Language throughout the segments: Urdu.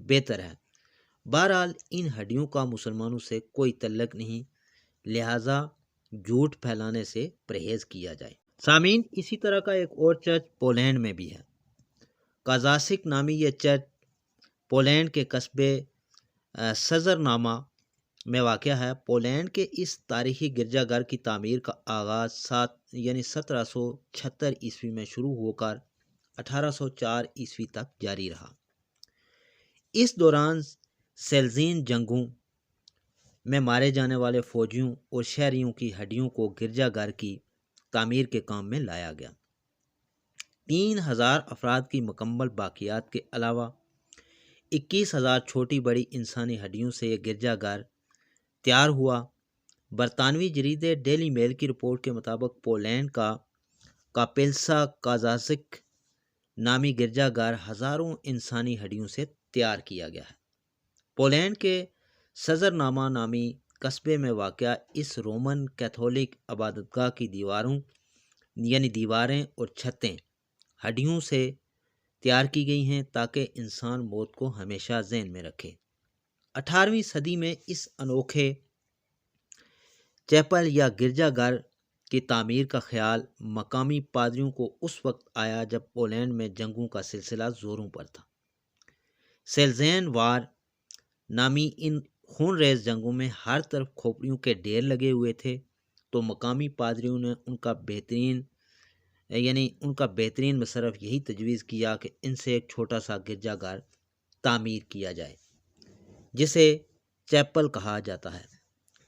بہتر ہے۔ بہرحال ان ہڈیوں کا مسلمانوں سے کوئی تعلق نہیں، لہٰذا جھوٹ پھیلانے سے پرہیز کیا جائے۔ سامعین، اسی طرح کا ایک اور چرچ پولینڈ میں بھی ہے۔ کازاسک نامی یہ چرچ پولینڈ کے قصبے سزرنامہ میں واقع ہے۔ پولینڈ کے اس تاریخی گرجا گھر کی تعمیر کا آغاز 1776 عیسوی میں شروع ہو کر 1804 عیسوی تک جاری رہا۔ اس دوران سیلزین جنگوں میں مارے جانے والے فوجیوں اور شہریوں کی ہڈیوں کو گرجا گھر کی تعمیر کے کام میں لایا گیا۔ 3000 افراد کی مکمل باقیات کے علاوہ 21,000 چھوٹی بڑی انسانی ہڈیوں سے یہ گرجا گھر تیار ہوا۔ برطانوی جریدے ڈیلی میل کی رپورٹ کے مطابق پولینڈ کا کاپیلسا کازاسک نامی گرجا گھر ہزاروں انسانی ہڈیوں سے تیار کیا گیا ہے۔ پولینڈ کے سزرنامہ نامی قصبے میں واقع اس رومن کیتھولک عبادت گاہ کی دیواریں اور چھتیں ہڈیوں سے تیار کی گئی ہیں تاکہ انسان موت کو ہمیشہ ذہن میں رکھے۔ 18ویں صدی میں اس انوکھے چیپل یا گرجا گھر کی تعمیر کا خیال مقامی پادریوں کو اس وقت آیا جب پولینڈ میں جنگوں کا سلسلہ زوروں پر تھا۔ سیلزین وار نامی ان خونریز جنگوں میں ہر طرف کھوپڑیوں کے ڈھیر لگے ہوئے تھے، تو مقامی پادریوں نے ان کا بہترین مصرف یہی تجویز کیا کہ ان سے ایک چھوٹا سا گرجا گھر تعمیر کیا جائے جسے چیپل کہا جاتا ہے۔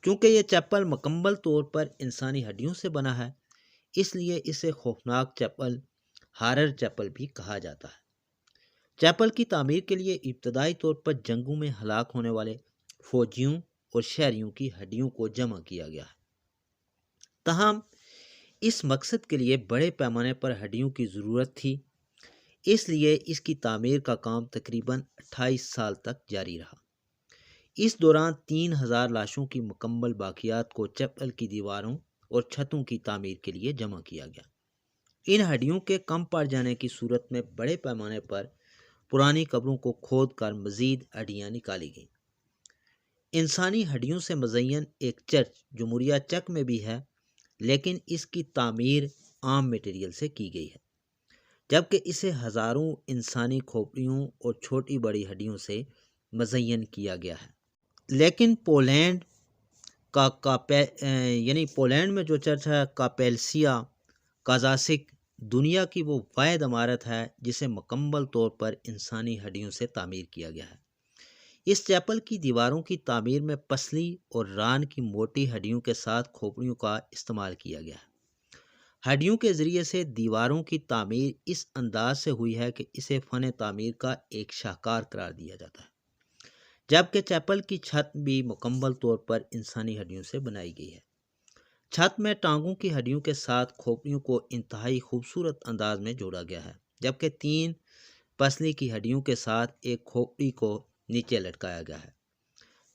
چونکہ یہ چیپل مکمل طور پر انسانی ہڈیوں سے بنا ہے، اس لیے اسے خوفناک چیپل، ہارر چیپل بھی کہا جاتا ہے۔ چیپل کی تعمیر کے لیے ابتدائی طور پر جنگوں میں ہلاک ہونے والے فوجیوں اور شہریوں کی ہڈیوں کو جمع کیا گیا ہے۔ تاہم اس مقصد کے لیے بڑے پیمانے پر ہڈیوں کی ضرورت تھی، اس لیے اس کی تعمیر کا کام تقریباً 28 سال تک جاری رہا۔ اس دوران 3000 لاشوں کی مکمل باقیات کو چیپل کی دیواروں اور چھتوں کی تعمیر کے لیے جمع کیا گیا۔ ان ہڈیوں کے کم پڑ جانے کی صورت میں بڑے پیمانے پر پرانی قبروں کو کھود کر مزید ہڈیاں نکالی گئیں۔ انسانی ہڈیوں سے مزین ایک چرچ جمہوریہ چک میں بھی ہے، لیکن اس کی تعمیر عام میٹیریل سے کی گئی ہے، جبکہ اسے ہزاروں انسانی کھوپڑیوں اور چھوٹی بڑی ہڈیوں سے مزین کیا گیا ہے۔ لیکن پولینڈ میں جو چرچ ہے کاپیلسیا کازاسک دنیا کی وہ واحد عمارت ہے جسے مکمل طور پر انسانی ہڈیوں سے تعمیر کیا گیا ہے۔ اس چیپل کی دیواروں کی تعمیر میں پسلی اور ران کی موٹی ہڈیوں کے ساتھ کھوپڑیوں کا استعمال کیا گیا ہے۔ ہڈیوں کے ذریعے سے دیواروں کی تعمیر اس انداز سے ہوئی ہے کہ اسے فن تعمیر کا ایک شاہکار قرار دیا جاتا ہے، جبکہ چیپل کی چھت بھی مکمل طور پر انسانی ہڈیوں سے بنائی گئی ہے۔ چھت میں ٹانگوں کی ہڈیوں کے ساتھ کھوپڑیوں کو انتہائی خوبصورت انداز میں جوڑا گیا ہے، جبکہ 3 پسلی کی ہڈیوں کے ساتھ ایک کھوپڑی کو نیچے لٹکایا گیا ہے۔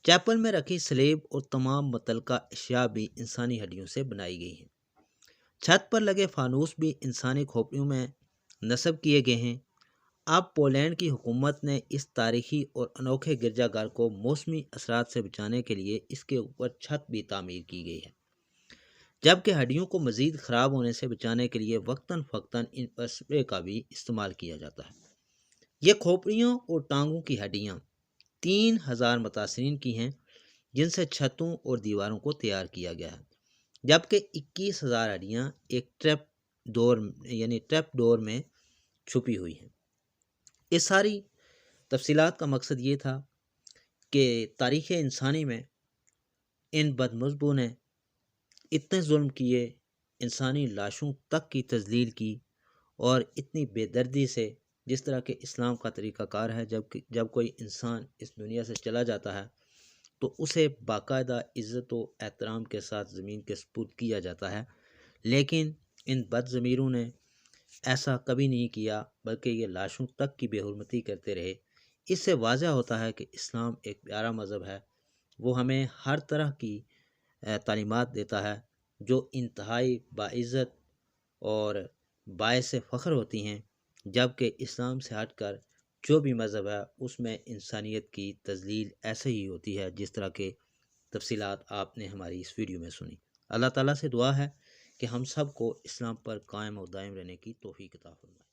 چیپل میں رکھی سلیب اور تمام متعلقہ اشیاء بھی انسانی ہڈیوں سے بنائی گئی ہیں۔ چھت پر لگے فانوس بھی انسانی کھوپڑیوں میں نصب کیے گئے ہیں۔ اب پولینڈ کی حکومت نے اس تاریخی اور انوکھے گرجا گھر کو موسمی اثرات سے بچانے کے لیے اس کے اوپر چھت بھی تعمیر کی گئی ہے، جبکہ ہڈیوں کو مزید خراب ہونے سے بچانے کے لیے وقتاً فوقتاً ان پر سپرے کا بھی استعمال کیا جاتا ہے۔ یہ کھوپڑیوں اور ٹانگوں کی ہڈیاں 3000 متاثرین کی ہیں، جن سے چھتوں اور دیواروں کو تیار کیا گیا ہے، جبکہ 21,000 ہڈیاں ایک ٹریپ ڈور میں چھپی ہوئی ہیں۔ اس ساری تفصیلات کا مقصد یہ تھا کہ تاریخ انسانی میں ان بدمزبوں نے اتنے ظلم کیے، انسانی لاشوں تک کی تذلیل کی، اور اتنی بے دردی سے، جس طرح کہ اسلام کا طریقہ کار ہے، جب کوئی انسان اس دنیا سے چلا جاتا ہے تو اسے باقاعدہ عزت و احترام کے ساتھ زمین کے سپرد کیا جاتا ہے، لیکن ان بد ضمیروں نے ایسا کبھی نہیں کیا، بلکہ یہ لاشوں تک کی بے حرمتی کرتے رہے۔ اس سے واضح ہوتا ہے کہ اسلام ایک پیارا مذہب ہے، وہ ہمیں ہر طرح کی تعلیمات دیتا ہے جو انتہائی باعزت اور باعث فخر ہوتی ہیں، جبکہ اسلام سے ہٹ کر جو بھی مذہب ہے اس میں انسانیت کی تذلیل ایسے ہی ہوتی ہے جس طرح کے تفصیلات آپ نے ہماری اس ویڈیو میں سنی۔ اللہ تعالیٰ سے دعا ہے کہ ہم سب کو اسلام پر قائم و دائم رہنے کی توفیق عطا فرمائے۔